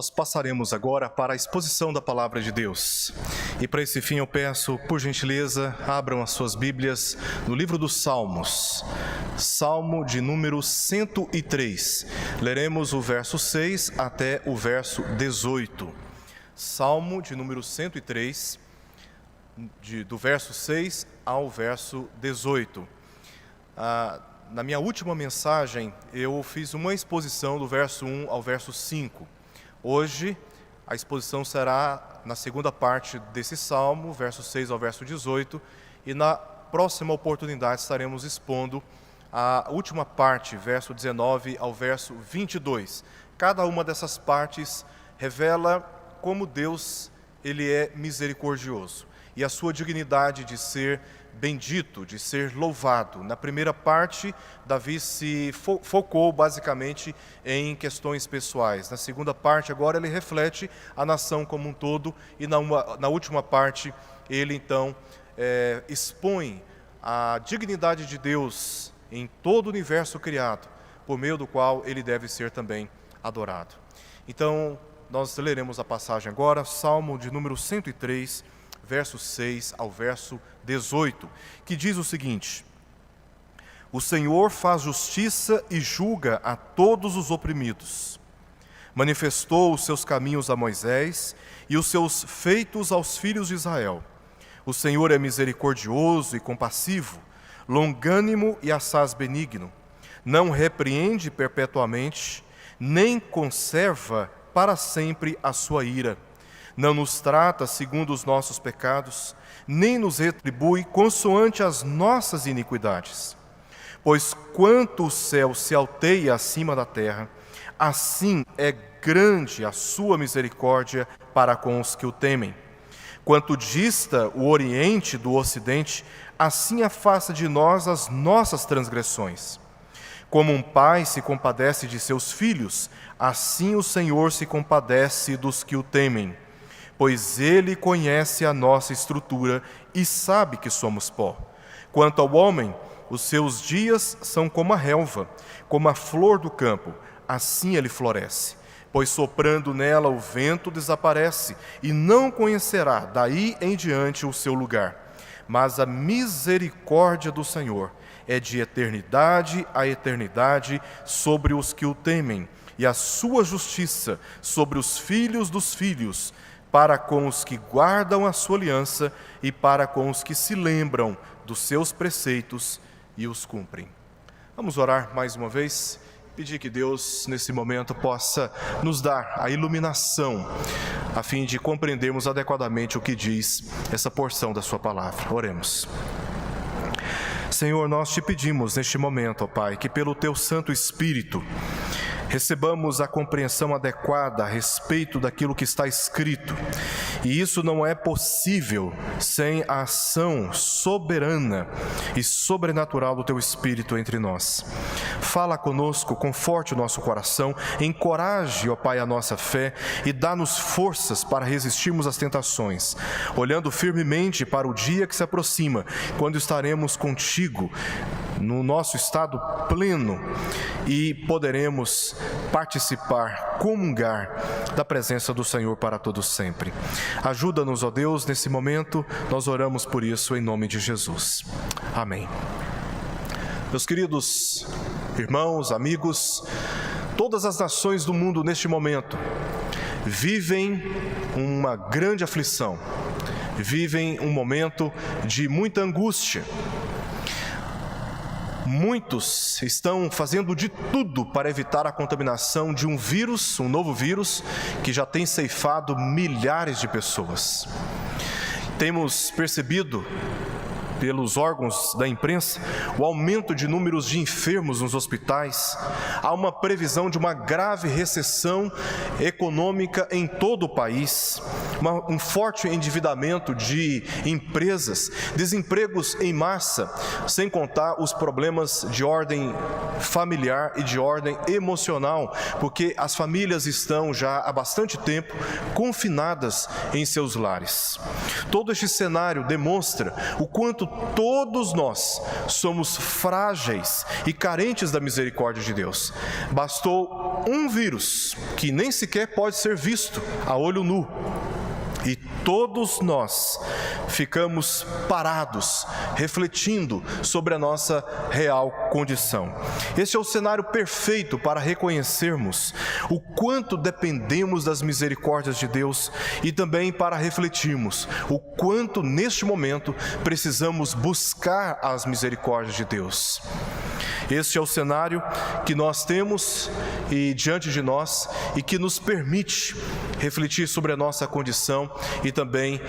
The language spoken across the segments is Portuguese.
Nós passaremos agora para a exposição da Palavra de Deus. E para esse fim eu peço, por gentileza, abram as suas Bíblias no livro dos Salmos. Salmo de número 103. Leremos o verso 6 até o verso 18. Salmo de número 103, do verso 6 ao verso 18. Na minha última mensagem, eu fiz uma exposição do verso 1 ao verso 5. Hoje, a exposição será na segunda parte desse salmo, verso 6 ao verso 18, e na próxima oportunidade estaremos expondo a última parte, verso 19 ao verso 22. Cada uma dessas partes revela como Deus ele é misericordioso e a sua dignidade de ser bendito, de ser louvado. Na primeira parte, Davi se focou basicamente em questões pessoais. Na segunda parte, agora, ele reflete a nação como um todo. E na última parte, ele então expõe a dignidade de Deus em todo o universo criado, por meio do qual ele deve ser também adorado. Então, nós leremos a passagem agora, Salmo de número 103, verso 6 ao verso 18, que diz o seguinte: O Senhor faz justiça e julga a todos os oprimidos. Manifestou os seus caminhos a Moisés e os seus feitos aos filhos de Israel. O Senhor é misericordioso e compassivo, longânimo e assaz benigno. Não repreende perpetuamente, nem conserva para sempre a sua ira. Não nos trata segundo os nossos pecados, nem nos retribui consoante as nossas iniquidades. Pois quanto o céu se alteia acima da terra, assim é grande a sua misericórdia para com os que o temem. Quanto dista o oriente do ocidente, assim afasta de nós as nossas transgressões. Como um pai se compadece de seus filhos, assim o Senhor se compadece dos que o temem. Pois Ele conhece a nossa estrutura e sabe que somos pó. Quanto ao homem, os seus dias são como a relva, como a flor do campo, assim ele floresce. Pois soprando nela o vento desaparece, e não conhecerá daí em diante o seu lugar. Mas a misericórdia do Senhor é de eternidade a eternidade sobre os que o temem, e a sua justiça sobre os filhos dos filhos, para com os que guardam a sua aliança e para com os que se lembram dos seus preceitos e os cumprem. Vamos orar mais uma vez, pedir que Deus, nesse momento, possa nos dar a iluminação, a fim de compreendermos adequadamente o que diz essa porção da sua palavra. Oremos. Senhor, nós te pedimos neste momento, ó Pai, que pelo Teu Santo Espírito recebamos a compreensão adequada a respeito daquilo que está escrito. E isso não é possível sem a ação soberana e sobrenatural do Teu Espírito entre nós. Fala conosco, conforte o nosso coração, encoraje, ó Pai, a nossa fé e dá-nos forças para resistirmos às tentações, olhando firmemente para o dia que se aproxima, quando estaremos contigo no nosso estado pleno e poderemos participar, comungar da presença do Senhor para todos sempre. Ajuda-nos, ó Deus, nesse momento, nós oramos por isso em nome de Jesus. Amém. Meus queridos irmãos, amigos, todas as nações do mundo neste momento vivem uma grande aflição, vivem um momento de muita angústia. Muitos estão fazendo de tudo para evitar a contaminação de um vírus, um novo vírus, que já tem ceifado milhares de pessoas. Temos percebido, pelos órgãos da imprensa, o aumento de números de enfermos nos hospitais. Há uma previsão de uma grave recessão econômica em todo o país. um forte endividamento de empresas, desempregos em massa, sem contar os problemas de ordem familiar e de ordem emocional, porque as famílias estão já há bastante tempo confinadas em seus lares. Todo este cenário demonstra o quanto todos nós somos frágeis e carentes da misericórdia de Deus. Bastou um vírus que nem sequer pode ser visto a olho nu, e todos nós ficamos parados, refletindo sobre a nossa real condição. Este é o cenário perfeito para reconhecermos o quanto dependemos das misericórdias de Deus e também para refletirmos o quanto neste momento precisamos buscar as misericórdias de Deus. Este é o cenário que nós temos e diante de nós e que nos permite refletir sobre a nossa condição e também,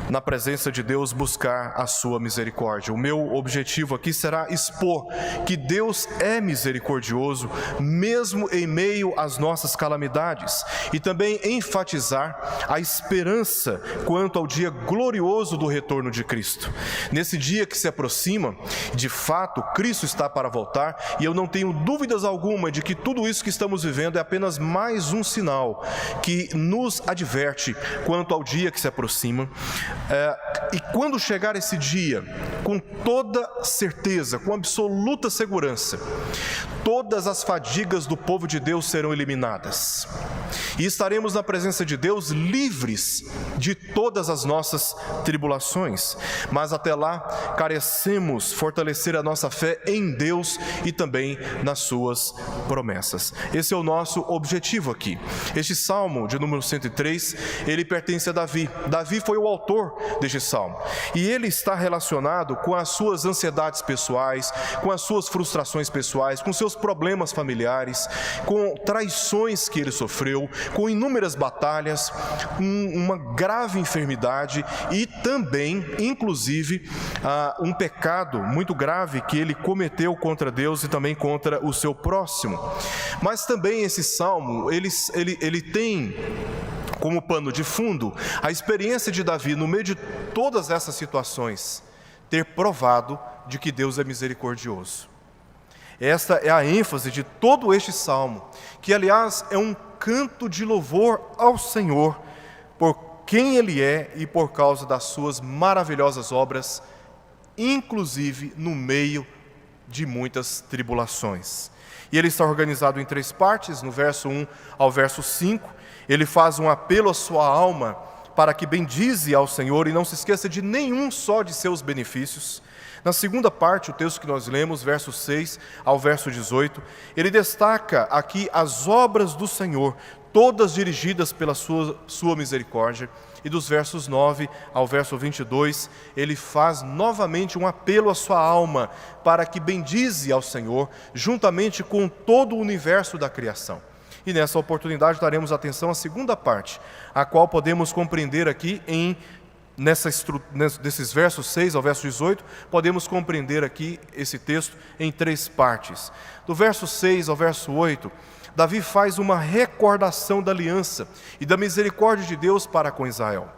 na presença de Deus, buscar a sua misericórdia. O meu objetivo aqui será expor que Deus é misericordioso, mesmo em meio às nossas calamidades, e também enfatizar a esperança quanto ao dia glorioso do retorno de Cristo. Nesse dia que se aproxima, de fato, Cristo está para voltar, e eu não tenho dúvidas alguma de que tudo isso que estamos vivendo é apenas mais um sinal que nos adverte quanto ao dia que se aproxima. E quando chegar esse dia, com toda certeza, com absoluta segurança, todas as fadigas do povo de Deus serão eliminadas. E estaremos na presença de Deus livres de todas as nossas tribulações. Mas até lá, carecemos fortalecer a nossa fé em Deus e também nas suas promessas. Esse é o nosso objetivo aqui. Este Salmo de número 103, ele pertence a Davi. Davi foi o autor deste Salmo. E ele está relacionado com as suas ansiedades pessoais, com as suas frustrações pessoais, com seus problemas familiares, com traições que ele sofreu, com inúmeras batalhas, uma grave enfermidade e também, inclusive, um pecado muito grave que ele cometeu contra Deus e também contra o seu próximo. Mas também esse Salmo, ele tem como pano de fundo a experiência de Davi no meio de todas essas situações, ter provado de que Deus é misericordioso. Esta é a ênfase de todo este salmo, que aliás é um canto de louvor ao Senhor por quem Ele é e por causa das suas maravilhosas obras, inclusive no meio de muitas tribulações. E ele está organizado em 3 partes, no verso 1 ao verso 5, ele faz um apelo à sua alma para que bendize ao Senhor e não se esqueça de nenhum só de seus benefícios. Na segunda parte, o texto que nós lemos, verso 6 ao verso 18, ele destaca aqui as obras do Senhor, todas dirigidas pela sua misericórdia. E dos versos 9 ao verso 22, ele faz novamente um apelo à sua alma para que bendize ao Senhor, juntamente com todo o universo da criação. E nessa oportunidade daremos atenção à segunda parte, a qual podemos compreender aqui desses versos 6 ao verso 18, podemos compreender aqui esse texto em 3 partes. Do verso 6 ao verso 8, Davi faz uma recordação da aliança e da misericórdia de Deus para com Israel.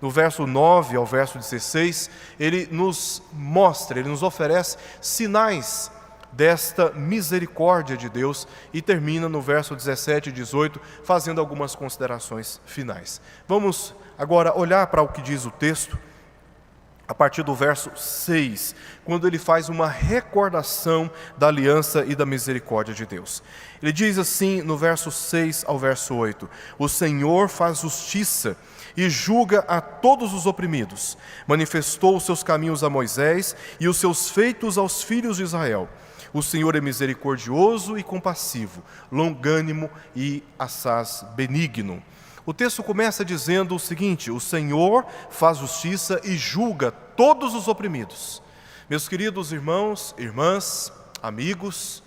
No verso 9 ao verso 16, ele nos mostra, ele nos oferece sinais desta misericórdia de Deus e termina no verso 17 e 18, fazendo algumas considerações finais. Vamos agora olhar para o que diz o texto, a partir do verso 6, quando ele faz uma recordação da aliança e da misericórdia de Deus. Ele diz assim no verso 6 ao verso 8, o Senhor faz justiça e julga a todos os oprimidos, manifestou os seus caminhos a Moisés e os seus feitos aos filhos de Israel. O Senhor é misericordioso e compassivo, longânimo e assaz benigno. O texto começa dizendo o seguinte: o Senhor faz justiça e julga todos os oprimidos. Meus queridos irmãos, irmãs, amigos,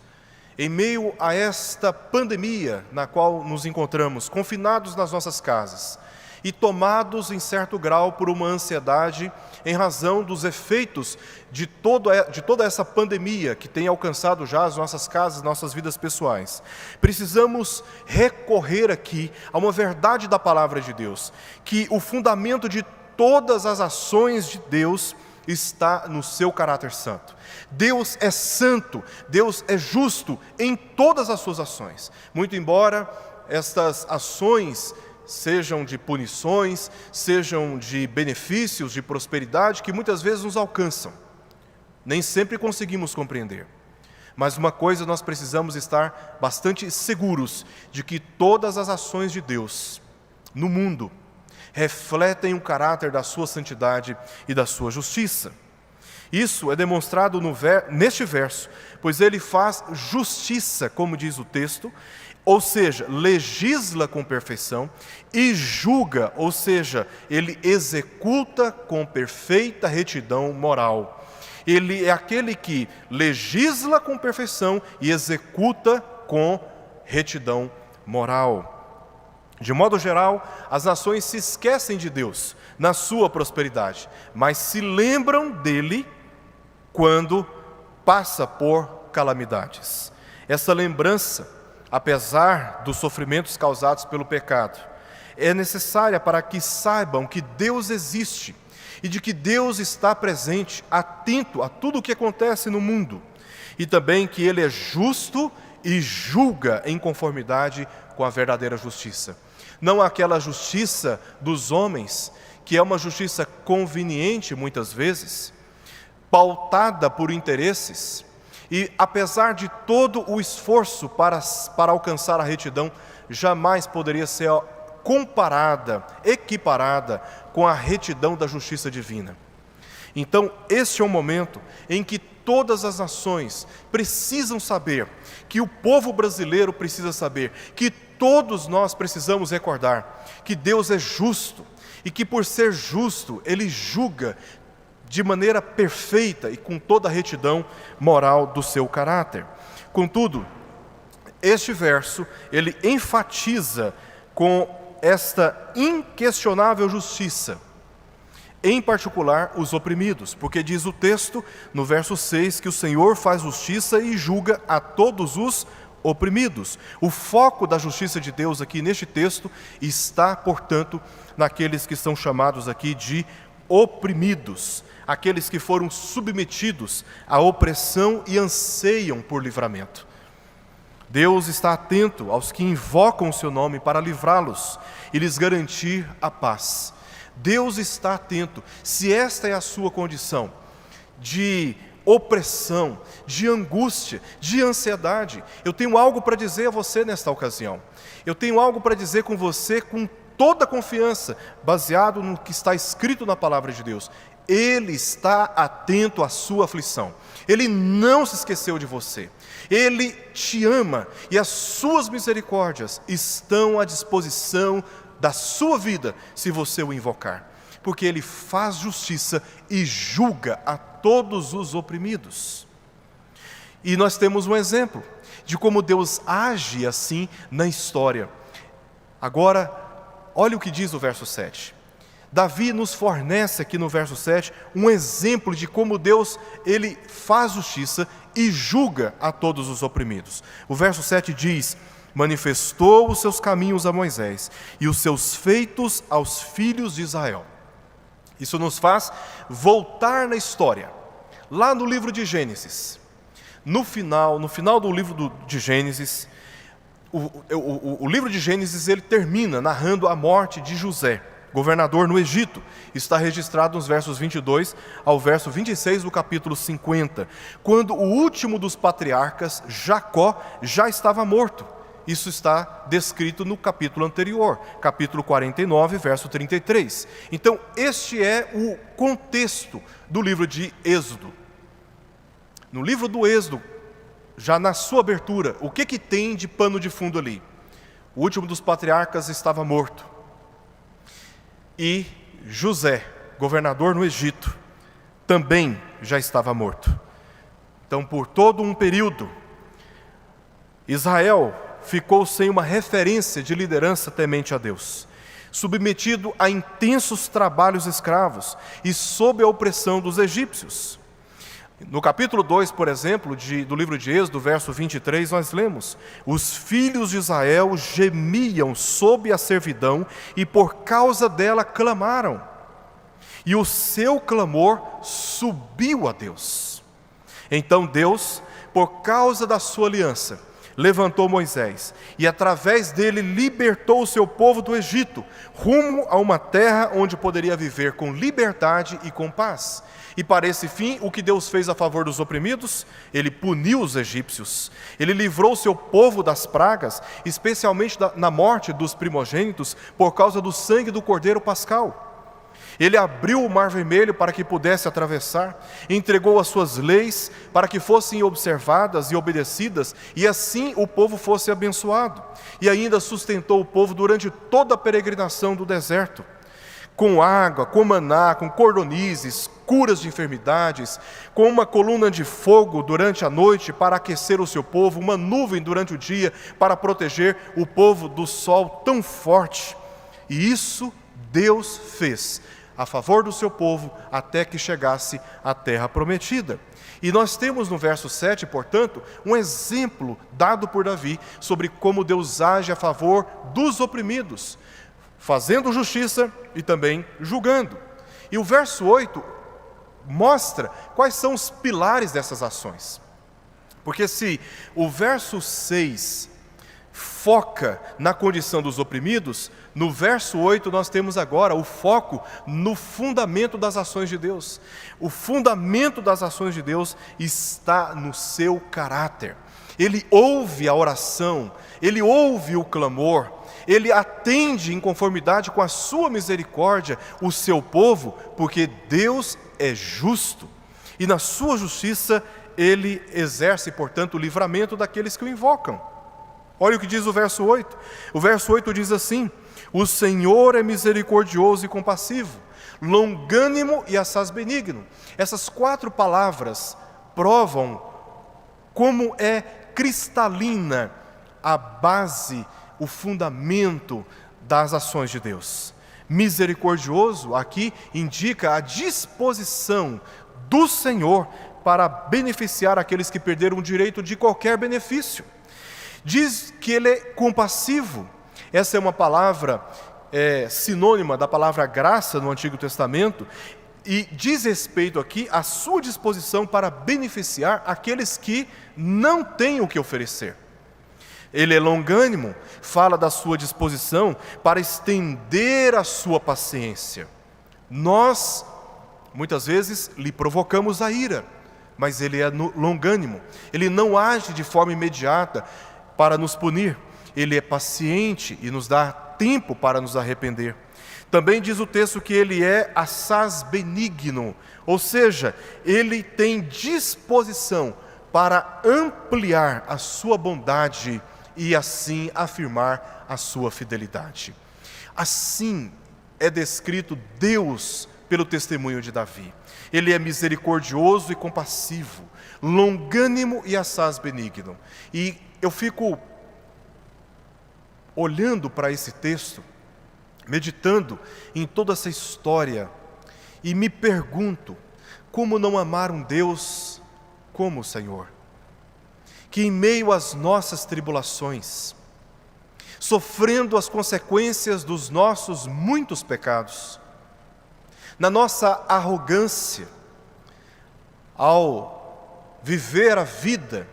em meio a esta pandemia na qual nos encontramos, confinados nas nossas casas, e tomados em certo grau por uma ansiedade em razão dos efeitos de toda essa pandemia que tem alcançado já as nossas casas, nossas vidas pessoais. Precisamos recorrer aqui a uma verdade da palavra de Deus, que o fundamento de todas as ações de Deus está no seu caráter santo. Deus é santo, Deus é justo em todas as suas ações. Muito embora estas ações sejam de punições, sejam de benefícios, de prosperidade, que muitas vezes nos alcançam. Nem sempre conseguimos compreender. Mas uma coisa nós precisamos estar bastante seguros, de que todas as ações de Deus no mundo refletem o caráter da sua santidade e da sua justiça. Isso é demonstrado neste verso, pois ele faz justiça, como diz o texto, ou seja, legisla com perfeição, e julga, ou seja, ele executa com perfeita retidão moral. Ele é aquele que legisla com perfeição e executa com retidão moral. De modo geral, as nações se esquecem de Deus na sua prosperidade, mas se lembram dele quando passa por calamidades. Essa lembrança, apesar dos sofrimentos causados pelo pecado, é necessária para que saibam que Deus existe e de que Deus está presente, atento a tudo o que acontece no mundo, e também que Ele é justo e julga em conformidade com a verdadeira justiça. Não aquela justiça dos homens, que é uma justiça conveniente muitas vezes, pautada por interesses, e apesar de todo o esforço para alcançar a retidão, jamais poderia ser comparada, equiparada com a retidão da justiça divina. Então, este é o momento em que todas as nações precisam saber, que o povo brasileiro precisa saber, que todos nós precisamos recordar que Deus é justo e que, por ser justo, Ele julga de maneira perfeita e com toda a retidão moral do seu caráter. Contudo, este verso, ele enfatiza com esta inquestionável justiça, em particular os oprimidos, porque diz o texto, no verso 6, que o Senhor faz justiça e julga a todos os oprimidos. O foco da justiça de Deus aqui neste texto está, portanto, naqueles que são chamados aqui de oprimidos, aqueles que foram submetidos à opressão e anseiam por livramento. Deus está atento aos que invocam o seu nome para livrá-los e lhes garantir a paz. Deus está atento. Se esta é a sua condição de opressão, de angústia, de ansiedade, eu tenho algo para dizer a você nesta ocasião. Eu tenho algo para dizer com você com toda a confiança, baseado no que está escrito na palavra de Deus. Ele está atento à sua aflição. Ele não se esqueceu de você. Ele te ama e as suas misericórdias estão à disposição da sua vida, se você o invocar. Porque Ele faz justiça e julga a todos os oprimidos. E nós temos um exemplo de como Deus age assim na história. Agora, olha o que diz o verso 7. Davi nos fornece aqui no verso 7 um exemplo de como Deus, Ele faz justiça e julga a todos os oprimidos. O verso 7 diz: manifestou os seus caminhos a Moisés e os seus feitos aos filhos de Israel. Isso nos faz voltar na história, lá no livro de Gênesis. No final do livro de Gênesis, o livro de Gênesis ele termina narrando a morte de José, governador no Egito. Está registrado nos versos 22 ao verso 26 do capítulo 50, quando o último dos patriarcas, Jacó, já estava morto. Isso está descrito no capítulo anterior, capítulo 49, verso 33. Então, este é o contexto do livro de Êxodo. No livro do Êxodo, já na sua abertura, o que tem de pano de fundo ali? O último dos patriarcas estava morto. E José, governador no Egito, também já estava morto. Então, por todo um período, Israel ficou sem uma referência de liderança temente a Deus. submetido a intensos trabalhos escravos e sob a opressão dos egípcios. No capítulo 2, por exemplo, do livro de Êxodo, verso 23, nós lemos: os filhos de Israel gemiam sob a servidão e por causa dela clamaram. E o seu clamor subiu a Deus. Então Deus, por causa da sua aliança, levantou Moisés e através dele libertou o seu povo do Egito, rumo a uma terra onde poderia viver com liberdade e com paz. E para esse fim, o que Deus fez a favor dos oprimidos? Ele puniu os egípcios. Ele livrou o seu povo das pragas, especialmente na morte dos primogênitos, por causa do sangue do Cordeiro Pascal. Ele abriu o Mar Vermelho para que pudesse atravessar, entregou as suas leis para que fossem observadas e obedecidas, e assim o povo fosse abençoado. E ainda sustentou o povo durante toda a peregrinação do deserto, com água, com maná, com cordonizes, curas de enfermidades, com uma coluna de fogo durante a noite para aquecer o seu povo, uma nuvem durante o dia para proteger o povo do sol tão forte. E isso Deus fez a favor do seu povo até que chegasse à terra prometida. E nós temos no verso 7, portanto, um exemplo dado por Davi sobre como Deus age a favor dos oprimidos, fazendo justiça e também julgando. E o verso 8 mostra quais são os pilares dessas ações. Porque se o verso 6 foca na condição dos oprimidos, no verso 8 nós temos agora o foco no fundamento das ações de Deus. O fundamento das ações de Deus está no seu caráter. Ele ouve a oração, ele ouve o clamor, ele atende em conformidade com a sua misericórdia o seu povo, porque Deus é justo. E na sua justiça ele exerce, portanto, o livramento daqueles que o invocam. Olha o que diz o verso 8. O verso 8 diz assim: o Senhor é misericordioso e compassivo, longânimo e assaz benigno. Essas 4 palavras provam como é cristalina a base, o fundamento das ações de Deus. Misericordioso aqui indica a disposição do Senhor para beneficiar aqueles que perderam o direito de qualquer benefício. Diz que ele é compassivo. Essa é uma palavra sinônima da palavra graça no Antigo Testamento, e diz respeito aqui à sua disposição para beneficiar aqueles que não têm o que oferecer. Ele é longânimo, fala da sua disposição para estender a sua paciência. Nós, muitas vezes, lhe provocamos a ira, mas ele é longânimo. Ele não age de forma imediata para nos punir. Ele é paciente e nos dá tempo para nos arrepender. Também diz o texto que ele é assaz benigno, ou seja, ele tem disposição para ampliar a sua bondade e assim afirmar a sua fidelidade. Assim é descrito Deus pelo testemunho de Davi. Ele é misericordioso e compassivo, longânimo e assaz benigno. E eu fico olhando para esse texto, meditando em toda essa história, e me pergunto, como não amar um Deus como o Senhor, que em meio às nossas tribulações, sofrendo as consequências dos nossos muitos pecados, na nossa arrogância, ao viver a vida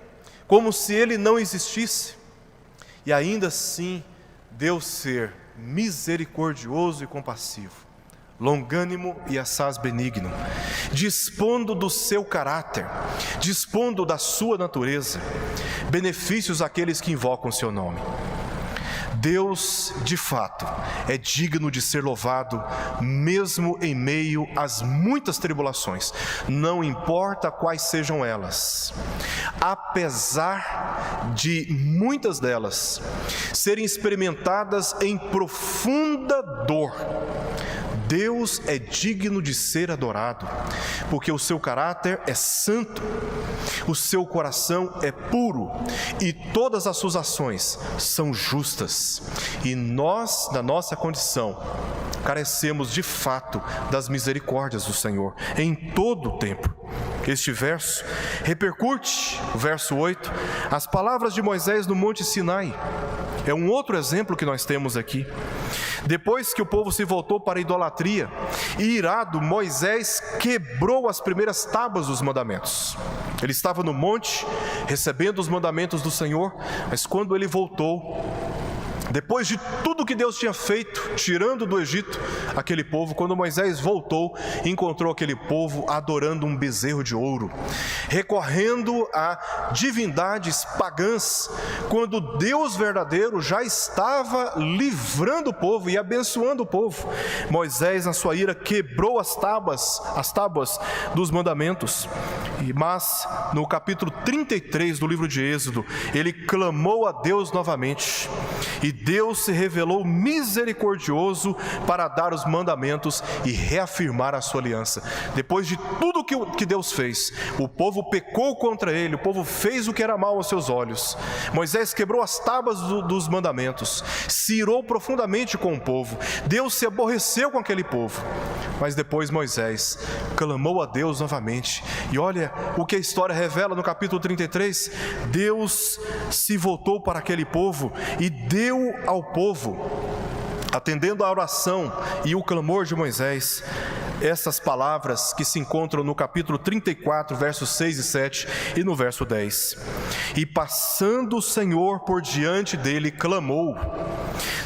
como se Ele não existisse, e ainda assim Deus ser misericordioso e compassivo, longânimo e assaz benigno, dispondo do seu caráter, dispondo da sua natureza, benefícios àqueles que invocam o seu nome. Deus, de fato, é digno de ser louvado, mesmo em meio às muitas tribulações, não importa quais sejam elas. Apesar de muitas delas serem experimentadas em profunda dor, Deus é digno de ser adorado, porque o seu caráter é santo, o seu coração é puro e todas as suas ações são justas. Escrituras. E nós, na nossa condição, carecemos de fato das misericórdias do Senhor em todo o tempo. Este verso repercute, o verso 8, as palavras de Moisés no Monte Sinai. É um outro exemplo que nós temos aqui. Depois que o povo se voltou para a idolatria, e irado, Moisés quebrou as primeiras tábuas dos mandamentos. Ele estava no monte, recebendo os mandamentos do Senhor, mas quando ele voltou, depois de tudo que Deus tinha feito, tirando do Egito aquele povo, quando Moisés voltou, encontrou aquele povo adorando um bezerro de ouro, recorrendo a divindades pagãs, quando Deus verdadeiro já estava livrando o povo e abençoando o povo. Moisés, na sua ira, quebrou as tábuas dos mandamentos. Mas no capítulo 33 do livro de Êxodo, ele clamou a Deus novamente, e Deus se revelou misericordioso para dar os mandamentos e reafirmar a sua aliança. Depois de tudo que Deus fez, o povo pecou contra ele, o povo fez o que era mal aos seus olhos. Moisés quebrou as tábuas dos mandamentos, se irou profundamente com o povo. Deus se aborreceu com aquele povo. Mas depois Moisés clamou a Deus novamente. E olha o que a história revela no capítulo 33. Deus se voltou para aquele povo e deu ao povo, atendendo à oração e o clamor de Moisés, essas palavras que se encontram no capítulo 34, versos 6 e 7 e no verso 10. E passando o Senhor por diante dele, clamou: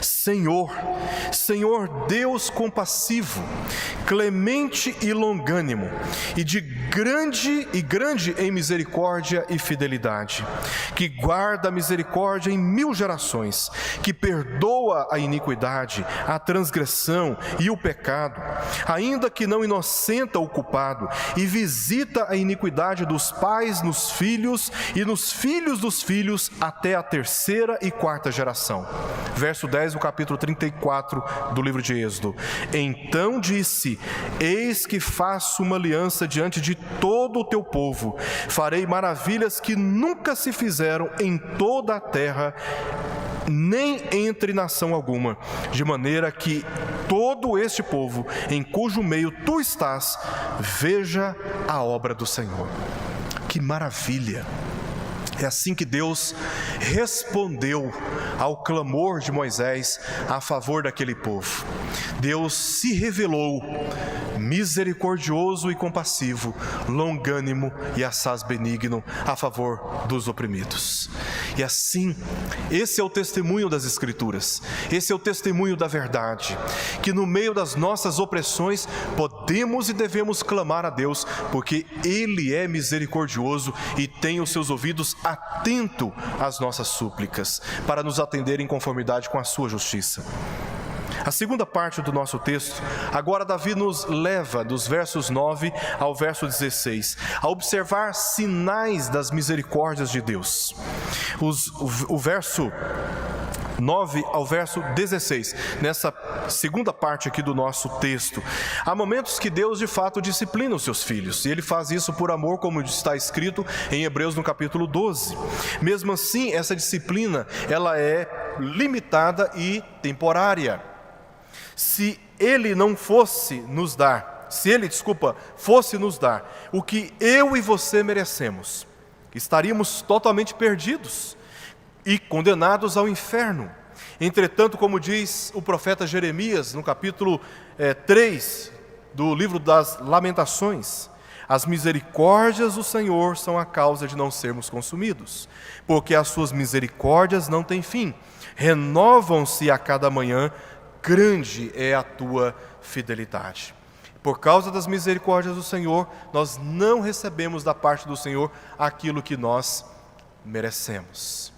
Senhor, Senhor Deus compassivo, clemente e longânimo, e grande em misericórdia e fidelidade, que guarda a misericórdia em 1000 gerações, que perdoa a iniquidade, a transgressão e o pecado, ainda que não inocenta o culpado, e visita a iniquidade dos pais nos filhos e nos filhos dos filhos até a 3ª e 4ª geração. Verso 10 do capítulo 34 do livro de Êxodo. Então disse: Eis que faço uma aliança diante de todo o teu povo, farei maravilhas que nunca se fizeram em toda a terra, nem entre nação alguma, de maneira que todo este povo, em cujo meio tu estás, veja a obra do Senhor. Que maravilha! É assim que Deus respondeu ao clamor de Moisés a favor daquele povo. Deus se revelou misericordioso e compassivo, longânimo e assaz benigno a favor dos oprimidos. E assim, esse é o testemunho das Escrituras, esse é o testemunho da verdade, que no meio das nossas opressões podemos e devemos clamar a Deus, porque Ele é misericordioso e tem os seus ouvidos atento às nossas súplicas, para nos atender em conformidade com a sua justiça. A segunda parte do nosso texto, agora Davi nos leva, dos versos 9 ao verso 16, a observar sinais das misericórdias de Deus. O verso 9 ao verso 16, nessa segunda parte aqui do nosso texto, há momentos que Deus de fato disciplina os seus filhos, e Ele faz isso por amor, como está escrito em Hebreus no capítulo 12. Mesmo assim, essa disciplina, ela é limitada e temporária. Se Ele fosse nos dar o que eu e você merecemos, estaríamos totalmente perdidos e condenados ao inferno. Entretanto, como diz o profeta Jeremias, no capítulo 3 do livro das Lamentações, as misericórdias do Senhor são a causa de não sermos consumidos, porque as suas misericórdias não têm fim, renovam-se a cada manhã, grande é a tua fidelidade. Por causa das misericórdias do Senhor, nós não recebemos da parte do Senhor aquilo que nós merecemos.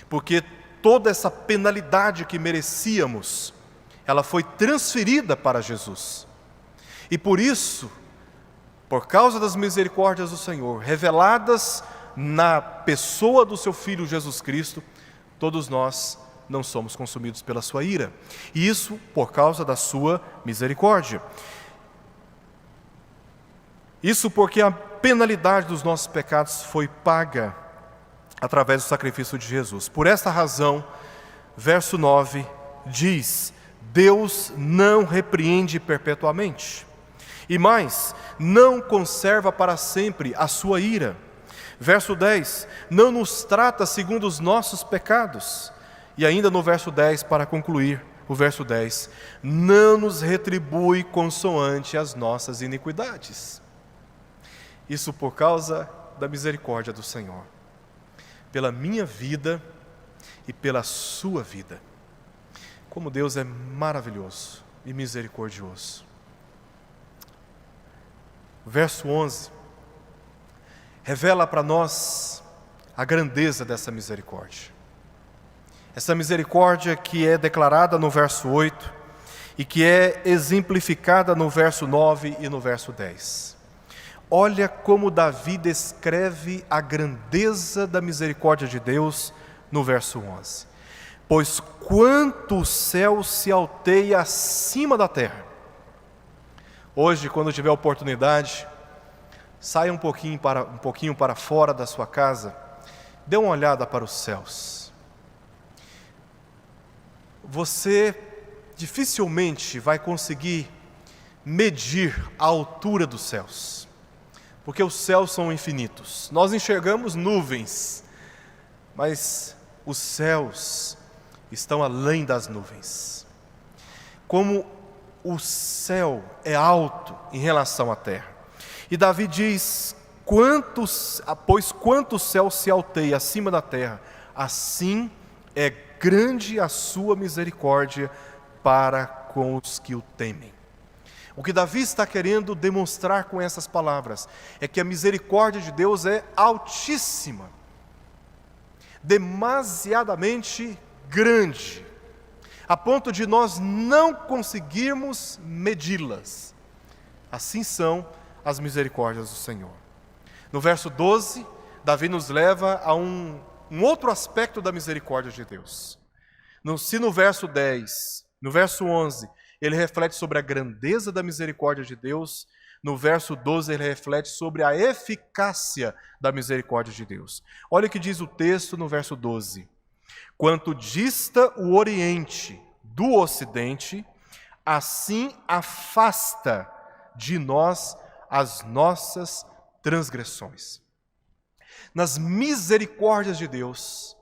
Porque toda essa penalidade que merecíamos, ela foi transferida para Jesus. E por isso, por causa das misericórdias do Senhor, reveladas na pessoa do seu Filho Jesus Cristo, todos nós não somos consumidos pela sua ira. E isso por causa da sua misericórdia. Isso porque a penalidade dos nossos pecados foi paga através do sacrifício de Jesus. Por esta razão, verso 9, diz: Deus não repreende perpetuamente, e mais, não conserva para sempre a sua ira. Verso 10, não nos trata segundo os nossos pecados. E ainda no verso 10, para concluir, o verso 10, não nos retribui consoante as nossas iniquidades. Isso por causa da misericórdia do Senhor, pela minha vida e pela sua vida. Como Deus é maravilhoso e misericordioso. Verso 11 revela para nós a grandeza dessa misericórdia. Essa misericórdia que é declarada no verso 8 e que é exemplificada no verso 9 e no verso 10. Olha como Davi descreve a grandeza da misericórdia de Deus no verso 11. Pois quanto o céu se alteia acima da terra. Hoje, quando tiver oportunidade, saia um pouquinho para fora da sua casa, dê uma olhada para os céus. Você dificilmente vai conseguir medir a altura dos céus, porque os céus são infinitos. Nós enxergamos nuvens, mas os céus estão além das nuvens. Como o céu é alto em relação à terra. E Davi diz: pois quanto o céu se alteia acima da terra, assim é grande a sua misericórdia para com os que o temem. O que Davi está querendo demonstrar com essas palavras é que a misericórdia de Deus é altíssima, demasiadamente grande, a ponto de nós não conseguirmos medi-las. Assim são as misericórdias do Senhor. No verso 12, Davi nos leva a um outro aspecto da misericórdia de Deus. Se no verso 10, no verso 11, ele reflete sobre a grandeza da misericórdia de Deus, no verso 12 ele reflete sobre a eficácia da misericórdia de Deus. Olha o que diz o texto no verso 12. Quanto dista o Oriente do Ocidente, assim afasta de nós as nossas transgressões. Nas misericórdias de Deus,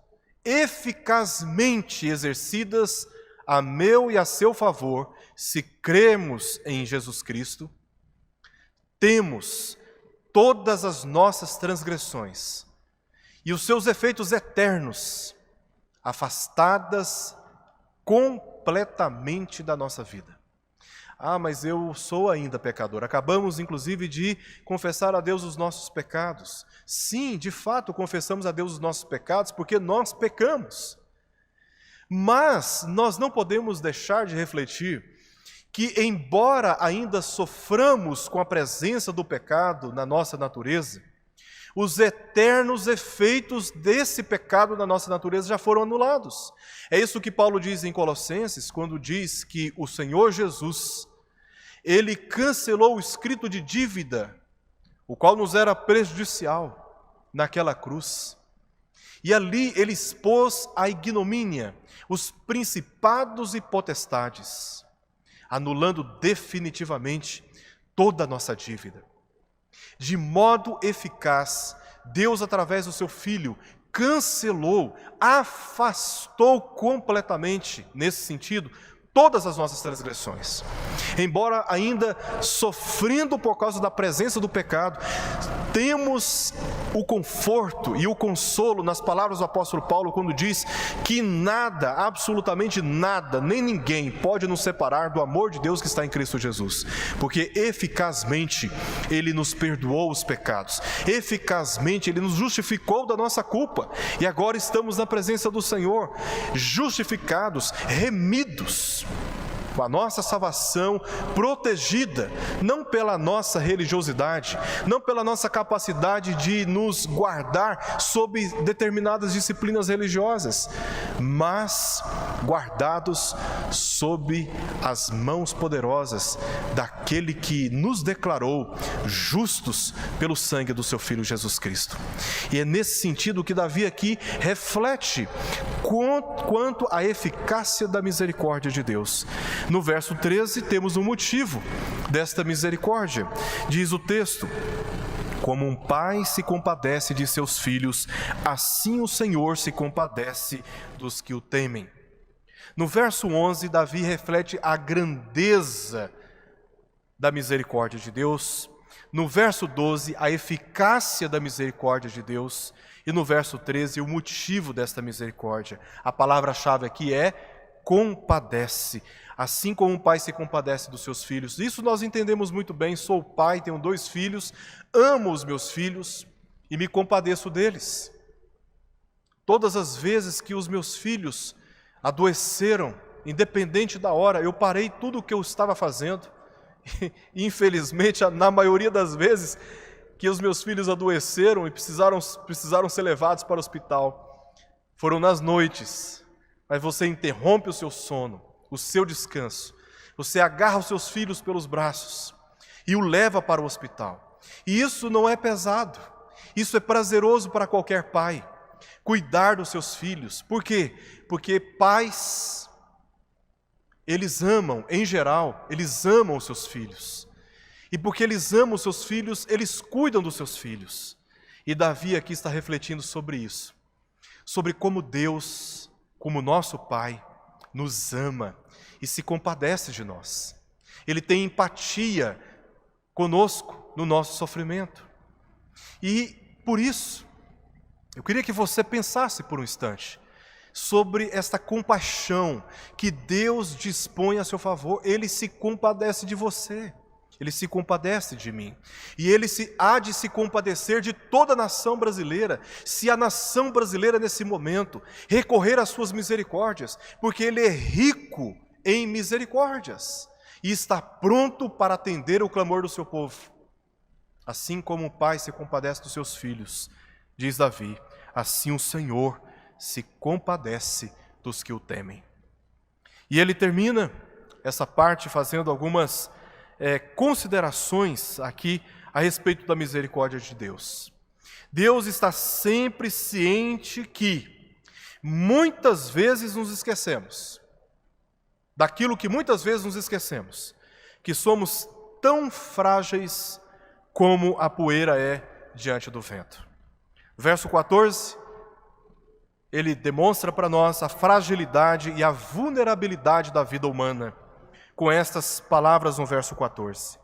eficazmente exercidas a meu e a seu favor, se cremos em Jesus Cristo, temos todas as nossas transgressões e os seus efeitos eternos afastadas completamente da nossa vida. Ah, mas eu sou ainda pecador. Acabamos, inclusive, de confessar a Deus os nossos pecados. Sim, de fato, confessamos a Deus os nossos pecados porque nós pecamos. Mas nós não podemos deixar de refletir que, embora ainda soframos com a presença do pecado na nossa natureza, os eternos efeitos desse pecado na nossa natureza já foram anulados. É isso que Paulo diz em Colossenses, quando diz que o Senhor Jesus, Ele cancelou o escrito de dívida, o qual nos era prejudicial naquela cruz. E ali Ele expôs a ignomínia, os principados e potestades, anulando definitivamente toda a nossa dívida. De modo eficaz, Deus, através do seu Filho, cancelou, afastou completamente, nesse sentido, todas as nossas transgressões. Embora ainda sofrendo por causa da presença do pecado, temos o conforto e o consolo nas palavras do apóstolo Paulo, quando diz que nada, absolutamente nada, nem ninguém pode nos separar do amor de Deus que está em Cristo Jesus, porque eficazmente Ele nos perdoou os pecados, eficazmente Ele nos justificou da nossa culpa, e agora estamos na presença do Senhor, justificados, remidos. com a nossa salvação protegida, não pela nossa religiosidade, não pela nossa capacidade de nos guardar sob determinadas disciplinas religiosas, mas guardados sob as mãos poderosas daquele que nos declarou justos pelo sangue do seu Filho Jesus Cristo. E é nesse sentido que Davi aqui reflete quanto à eficácia da misericórdia de Deus. No verso 13 temos um motivo desta misericórdia. Diz o texto: como um pai se compadece de seus filhos, assim o Senhor se compadece dos que o temem. No verso 11, Davi reflete a grandeza da misericórdia de Deus. No verso 12, a eficácia da misericórdia de Deus. E no verso 13, o motivo desta misericórdia. A palavra-chave aqui é compadece. Assim como um pai se compadece dos seus filhos. Isso nós entendemos muito bem. Sou pai, tenho 2 filhos, amo os meus filhos e me compadeço deles. Todas as vezes que os meus filhos adoeceram, independente da hora, eu parei tudo o que eu estava fazendo. E, infelizmente, na maioria das vezes que os meus filhos adoeceram e precisaram ser levados para o hospital, foram nas noites. Mas você interrompe o seu sono, o seu descanso. Você agarra os seus filhos pelos braços e o leva para o hospital. E isso não é pesado. Isso é prazeroso para qualquer pai. Cuidar dos seus filhos. Por quê? Porque pais, eles amam, em geral, eles amam os seus filhos. E porque eles amam os seus filhos, eles cuidam dos seus filhos. E Davi aqui está refletindo sobre isso. Sobre como Deus, como nosso Pai, nos ama e se compadece de nós. Ele tem empatia conosco no nosso sofrimento. E por isso, eu queria que você pensasse por um instante sobre esta compaixão que Deus dispõe a seu favor. Ele se compadece de você, Ele se compadece de mim, e Ele há de se compadecer de toda a nação brasileira, se a nação brasileira nesse momento recorrer às suas misericórdias, porque Ele é rico em misericórdias, e está pronto para atender o clamor do seu povo. Assim como o pai se compadece dos seus filhos, diz Davi, assim o Senhor se compadece dos que o temem. E ele termina essa parte fazendo algumas considerações aqui a respeito da misericórdia de Deus. Deus está sempre ciente que muitas vezes nos esquecemos, daquilo que muitas vezes nos esquecemos, que somos tão frágeis como a poeira é diante do vento. Verso 14, ele demonstra para nós a fragilidade e a vulnerabilidade da vida humana, com estas palavras no verso 14.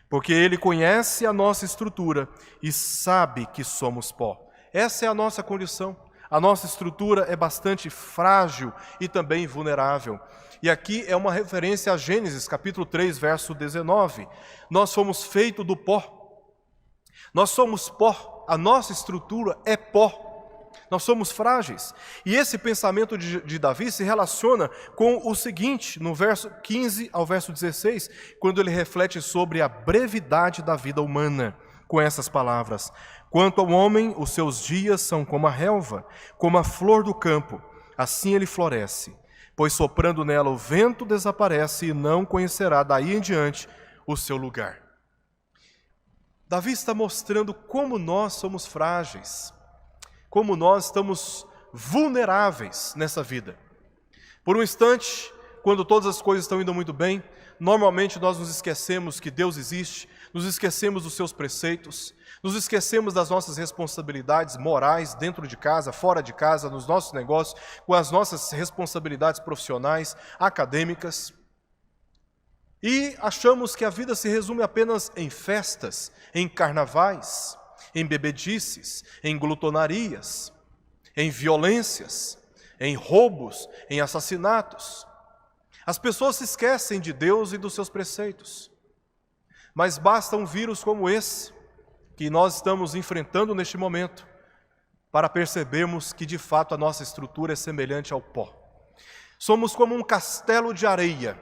Porque Ele conhece a nossa estrutura e sabe que somos pó. Essa é a nossa condição. A nossa estrutura é bastante frágil e também vulnerável. E aqui é uma referência a Gênesis, capítulo 3, verso 19. Nós fomos feitos do pó. Nós somos pó. A nossa estrutura é pó. Nós somos frágeis. E esse pensamento de Davi se relaciona com o seguinte, no verso 15 ao verso 16, quando ele reflete sobre a brevidade da vida humana, com essas palavras: quanto ao homem, os seus dias são como a relva, como a flor do campo, assim ele floresce, pois soprando nela o vento desaparece e não conhecerá daí em diante o seu lugar. Davi está mostrando como nós somos frágeis, como nós estamos vulneráveis nessa vida. Por um instante, quando todas as coisas estão indo muito bem, normalmente nós nos esquecemos que Deus existe, nos esquecemos dos seus preceitos, nos esquecemos das nossas responsabilidades morais dentro de casa, fora de casa, nos nossos negócios, com as nossas responsabilidades profissionais, acadêmicas. E achamos que a vida se resume apenas em festas, em carnavais, em bebedices, em glutonarias, em violências, em roubos, em assassinatos. As pessoas se esquecem de Deus e dos seus preceitos. Mas basta um vírus como esse, que nós estamos enfrentando neste momento, para percebermos que de fato a nossa estrutura é semelhante ao pó. Somos como um castelo de areia,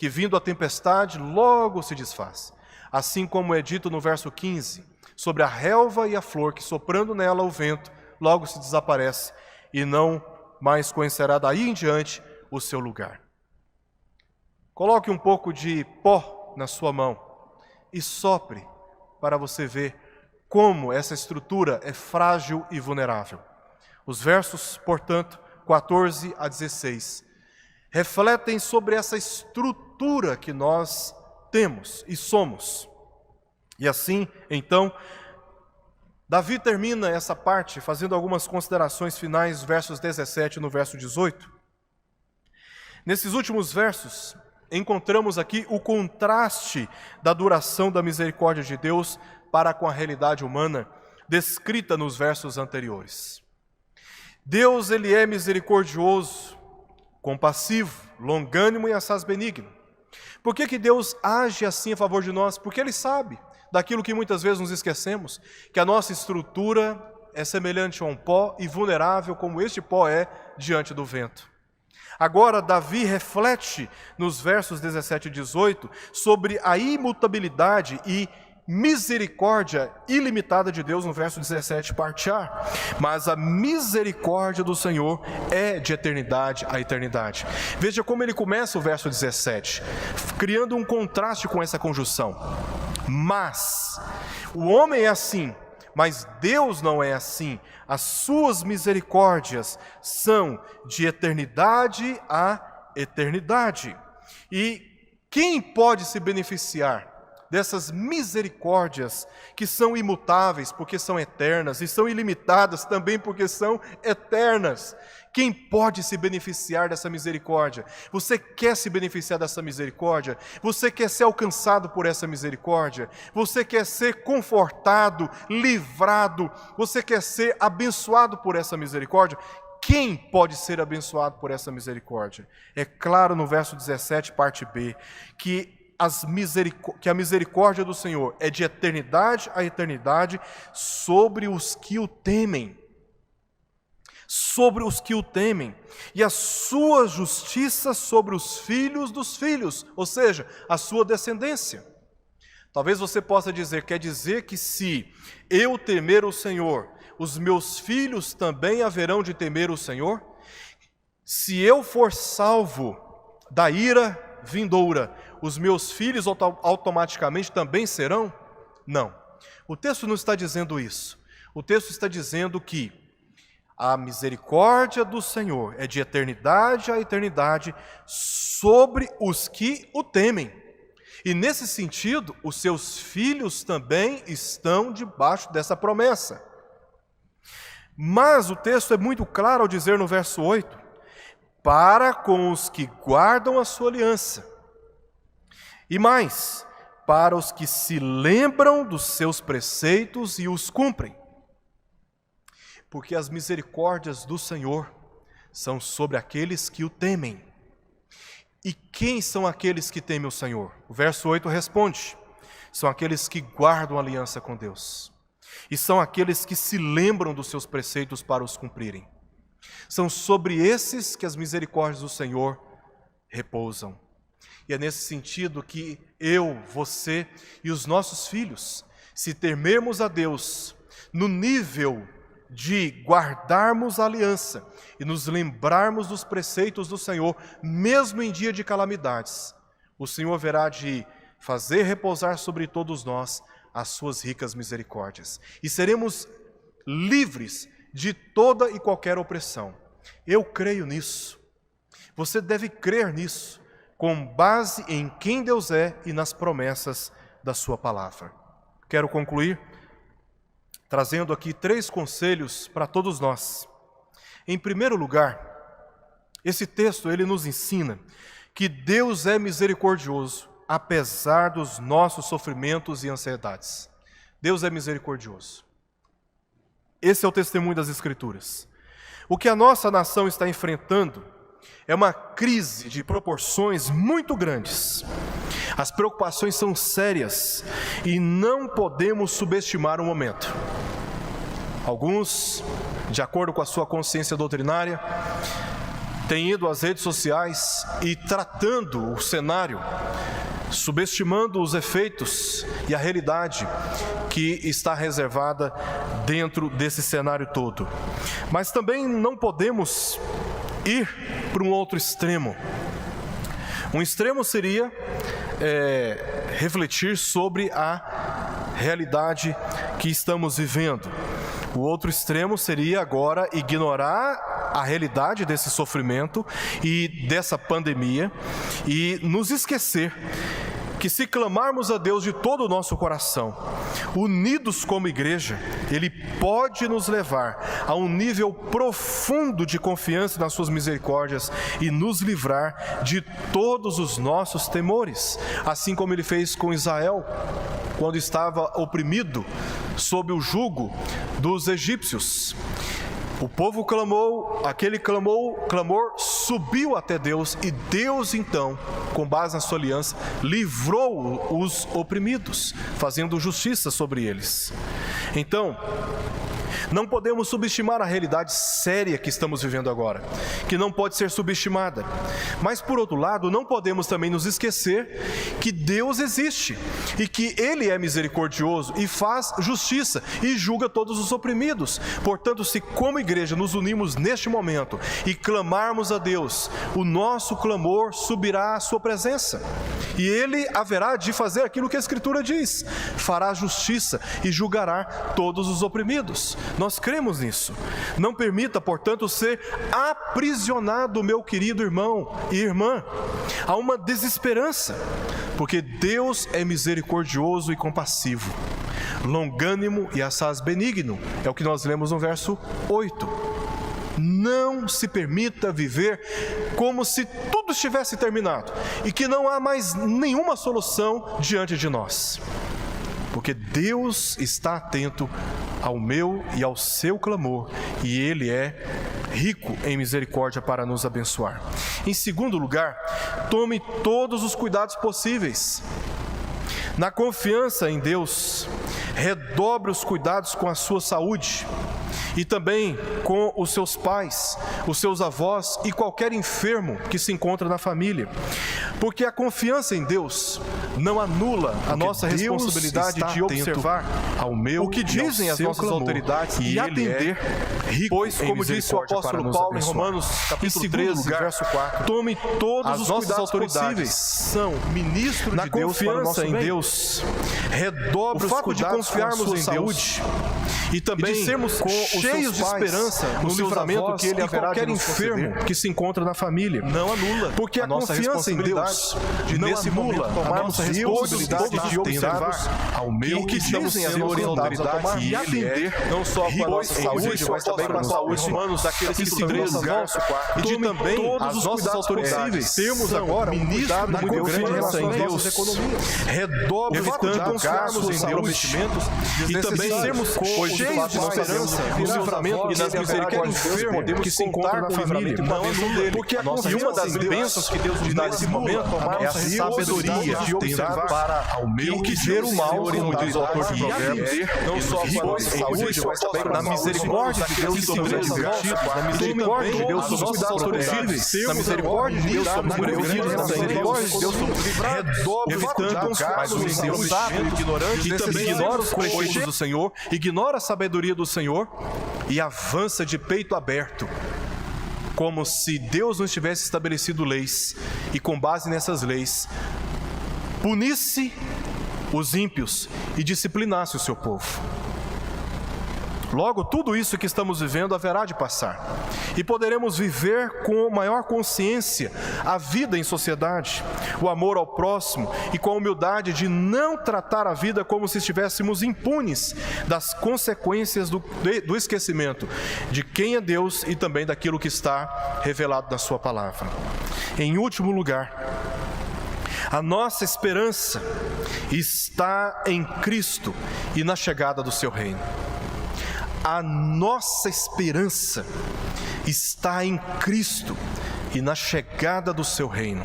que vindo a tempestade logo se desfaz. Assim como é dito no verso 15, sobre a relva e a flor, que soprando nela o vento, logo se desaparece, e não mais conhecerá daí em diante o seu lugar. Coloque um pouco de pó na sua mão e sopre para você ver como essa estrutura é frágil e vulnerável. Os versos, portanto, 14 a 16, refletem sobre essa estrutura que nós temos e somos. E assim, então, Davi termina essa parte fazendo algumas considerações finais, versos 17 no verso 18. Nesses últimos versos, encontramos aqui o contraste da duração da misericórdia de Deus para com a realidade humana, descrita nos versos anteriores. Deus, ele é misericordioso, compassivo, longânimo e assaz benigno. Por que Deus age assim a favor de nós? Porque Ele sabe daquilo que muitas vezes nos esquecemos, que a nossa estrutura é semelhante a um pó e vulnerável como este pó é diante do vento. Agora, Davi reflete nos versos 17 e 18 sobre a imutabilidade e misericórdia ilimitada de Deus no verso 17, parte A. Mas a misericórdia do Senhor é de eternidade a eternidade. Veja como ele começa o verso 17, criando um contraste com essa conjunção. Mas, o homem é assim, mas Deus não é assim. As suas misericórdias são de eternidade a eternidade. E quem pode se beneficiar dessas misericórdias que são imutáveis porque são eternas e são ilimitadas também porque são eternas? Quem pode se beneficiar dessa misericórdia? Você quer se beneficiar dessa misericórdia? Você quer ser alcançado por essa misericórdia? Você quer ser confortado, livrado? Você quer ser abençoado por essa misericórdia? Quem pode ser abençoado por essa misericórdia? É claro no verso 17, parte B, que a misericórdia do Senhor é de eternidade a eternidade sobre os que o temem. Sobre os que o temem. E a sua justiça sobre os filhos dos filhos, ou seja, a sua descendência. Talvez você possa dizer, quer dizer que se eu temer o Senhor, os meus filhos também haverão de temer o Senhor? Se eu for salvo da ira vindoura, os meus filhos automaticamente também serão? Não. O texto não está dizendo isso. O texto está dizendo que a misericórdia do Senhor é de eternidade a eternidade sobre os que o temem. E nesse sentido, os seus filhos também estão debaixo dessa promessa. Mas o texto é muito claro ao dizer no verso 8, para com os que guardam a sua aliança. E mais, para os que se lembram dos seus preceitos e os cumprem. Porque as misericórdias do Senhor são sobre aqueles que o temem. E quem são aqueles que temem o Senhor? O verso 8 responde, são aqueles que guardam a aliança com Deus. E são aqueles que se lembram dos seus preceitos para os cumprirem. São sobre esses que as misericórdias do Senhor repousam. E é nesse sentido que eu, você e os nossos filhos, se temermos a Deus no nível de guardarmos a aliança e nos lembrarmos dos preceitos do Senhor, mesmo em dia de calamidades, o Senhor haverá de fazer repousar sobre todos nós as suas ricas misericórdias. E seremos livres de toda e qualquer opressão. Eu creio nisso. Você deve crer nisso, com base em quem Deus é e nas promessas da sua palavra. Quero concluir trazendo aqui 3 conselhos para todos nós. Em primeiro lugar, esse texto ele nos ensina que Deus é misericordioso, apesar dos nossos sofrimentos e ansiedades. Deus é misericordioso. Esse é o testemunho das Escrituras. O que a nossa nação está enfrentando é uma crise de proporções muito grandes. As preocupações são sérias e não podemos subestimar o momento. Alguns, de acordo com a sua consciência doutrinária, tem ido às redes sociais e tratando o cenário, subestimando os efeitos e a realidade que está reservada dentro desse cenário todo. Mas também não podemos ir para um outro extremo. Um extremo seria refletir sobre a realidade que estamos vivendo. O outro extremo seria agora ignorar a realidade desse sofrimento e dessa pandemia e nos esquecer que se clamarmos a Deus de todo o nosso coração, unidos como igreja, Ele pode nos levar a um nível profundo de confiança nas suas misericórdias e nos livrar de todos os nossos temores, assim como Ele fez com Israel, quando estava oprimido sob o jugo dos egípcios. O povo clamou, aquele clamor subiu até Deus e Deus então, com base na sua aliança, livrou os oprimidos, fazendo justiça sobre eles. Então, não podemos subestimar a realidade séria que estamos vivendo agora, que não pode ser subestimada. Mas, por outro lado, não podemos também nos esquecer que Deus existe e que Ele é misericordioso e faz justiça e julga todos os oprimidos. Portanto, se como igreja nos unirmos neste momento e clamarmos a Deus, o nosso clamor subirá à sua presença. E Ele haverá de fazer aquilo que a Escritura diz: fará justiça e julgará todos os oprimidos. Nós cremos nisso. Não permita, portanto, ser aprisionado, meu querido irmão e irmã, a uma desesperança, porque Deus é misericordioso e compassivo, longânimo e assaz benigno, é o que nós lemos no verso 8. Não se permita viver como se tudo estivesse terminado e que não há mais nenhuma solução diante de nós, porque Deus está atento ao meu e ao seu clamor, e Ele é rico em misericórdia para nos abençoar. Em segundo lugar, tome todos os cuidados possíveis. Na confiança em Deus, redobre os cuidados com a sua saúde e também com os seus pais, os seus avós e qualquer enfermo que se encontra na família. Porque a confiança em Deus não anula a nossa responsabilidade de observar ao meu o que dizem as nossas autoridades e atender, pois, como disse o apóstolo Paulo em Romanos capítulo 13, verso 4, tome todos os cuidados possíveis, são ministros de Deus para o nosso bem. Na confiança em Deus, redobre os cuidados de confiarmos em Deus e também de sermos cheios de esperança no livramento que Ele haverá de nos conceder, que se encontra na família. Não anula, porque a confiança em Deus nesse momento tomarmos a responsabilidade de observar ao meu que dizem as nossas autoridades e atender não só com a nossa saúde, mas também com a saúde humanos daqueles que se lugar e de também as nossas autoridades. Temos agora um cuidado muito grande em relação a nossas economias. Redobre o confiarmos em Deus e também sermos cheios de esperança no livramento e nas misericórdias de Deus que se encontra na família. Não anula, porque e uma das bênçãos que Deus nos dá nesse momento é a sabedoria de observar para ao meu que ver o mal, como diz o autor de Provérbios, não só com a nossa saúde, mas também na misericórdia de Deus sobre os divertidos, na misericórdia de Deus sobre os cuidados possíveis, na misericórdia de Deus sobre os protegidos, na misericórdia de Deus sobre os livrados, evitando mas o insensato, ignorante, e também ignora os preceitos do Senhor, ignora a sabedoria do Senhor e avança de peito aberto, como se Deus não tivesse estabelecido leis e com base nessas leis punisse os ímpios e disciplinasse o seu povo. Logo, tudo isso que estamos vivendo haverá de passar e poderemos viver com maior consciência a vida em sociedade, o amor ao próximo e com a humildade de não tratar a vida como se estivéssemos impunes das consequências do esquecimento de quem é Deus e também daquilo que está revelado na sua palavra. Em último lugar, a nossa esperança está em Cristo e na chegada do seu reino. A nossa esperança está em Cristo e na chegada do seu reino.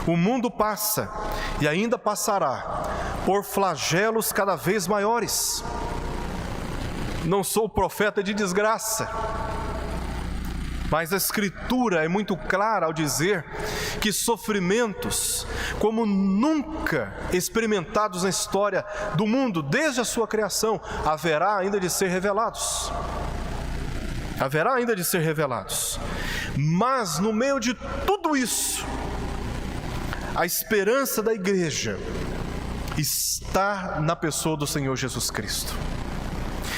O mundo passa e ainda passará por flagelos cada vez maiores. Não sou profeta de desgraça, Mas a Escritura é muito clara ao dizer que sofrimentos como nunca experimentados na história do mundo, desde a sua criação, haverá ainda de ser revelados. Haverá ainda de ser revelados. Mas no meio de tudo isso, a esperança da igreja está na pessoa do Senhor Jesus Cristo.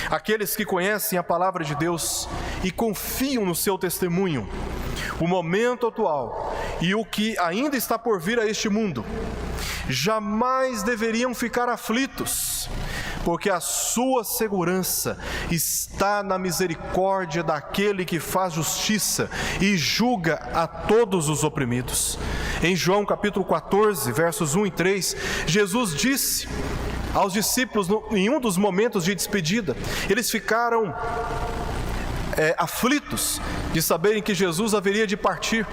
Aqueles que conhecem a palavra de Deus e confiam no seu testemunho, o momento atual e o que ainda está por vir a este mundo, jamais deveriam ficar aflitos, porque a sua segurança está na misericórdia daquele que faz justiça e julga a todos os oprimidos. Em João capítulo 14, versos 1 e 3, Jesus disse aos discípulos, em um dos momentos de despedida, eles ficaram aflitos de saberem que Jesus haveria de partir.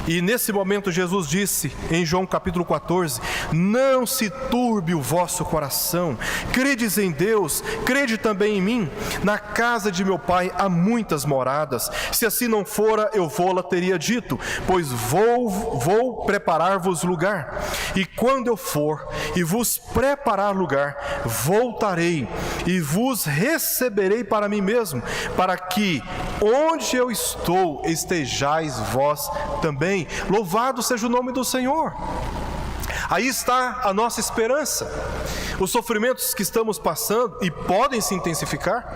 E nesse momento Jesus disse, em João capítulo 14, não se turbe o vosso coração, credes em Deus, crede também em mim. Na casa de meu Pai há muitas moradas, se assim não fora, eu vô-la teria dito, pois vou preparar-vos lugar. E quando eu for e vos preparar lugar, voltarei e vos receberei para mim mesmo, para que onde eu estou, estejais vós também. Louvado seja o nome do Senhor. Aí está a nossa esperança. Os sofrimentos que estamos passando, e podem se intensificar,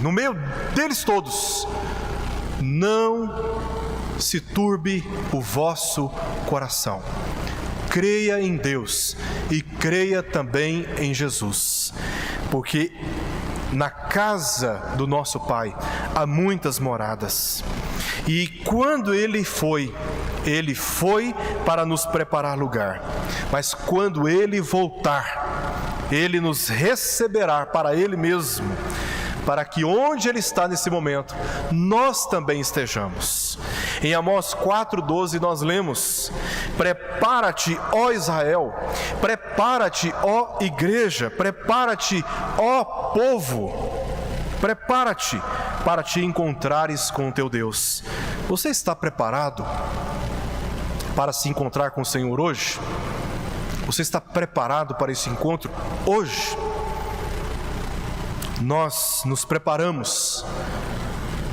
no meio deles todos, não se turbe o vosso coração. Creia em Deus e creia também em Jesus, porque na casa do nosso Pai há muitas moradas. E quando Ele foi para nos preparar lugar. Mas quando Ele voltar, Ele nos receberá para Ele mesmo, para que onde Ele está nesse momento, nós também estejamos. Em Amós 4,12 nós lemos: prepara-te, ó Israel, prepara-te, ó igreja, prepara-te, ó povo, prepara-te para te encontrares com o teu Deus. Você está preparado para se encontrar com o Senhor hoje? Você está preparado para esse encontro hoje? Nós nos preparamos,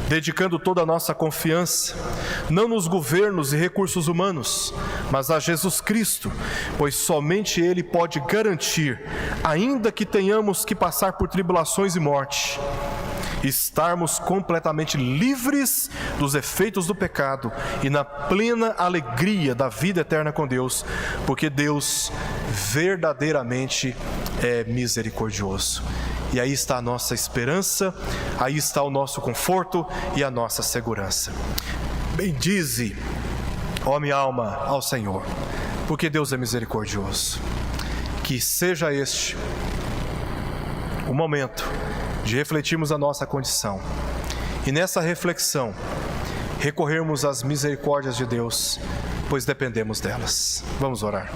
dedicando toda a nossa confiança, não nos governos e recursos humanos, mas a Jesus Cristo, pois somente Ele pode garantir, ainda que tenhamos que passar por tribulações e morte, estarmos completamente livres dos efeitos do pecado e na plena alegria da vida eterna com Deus, porque Deus verdadeiramente é misericordioso. E aí está a nossa esperança, aí está o nosso conforto e a nossa segurança. Bendize, ó minha alma, ao Senhor, porque Deus é misericordioso. Que seja este o momento de refletirmos a nossa condição e nessa reflexão recorrermos às misericórdias de Deus, pois dependemos delas. Vamos orar.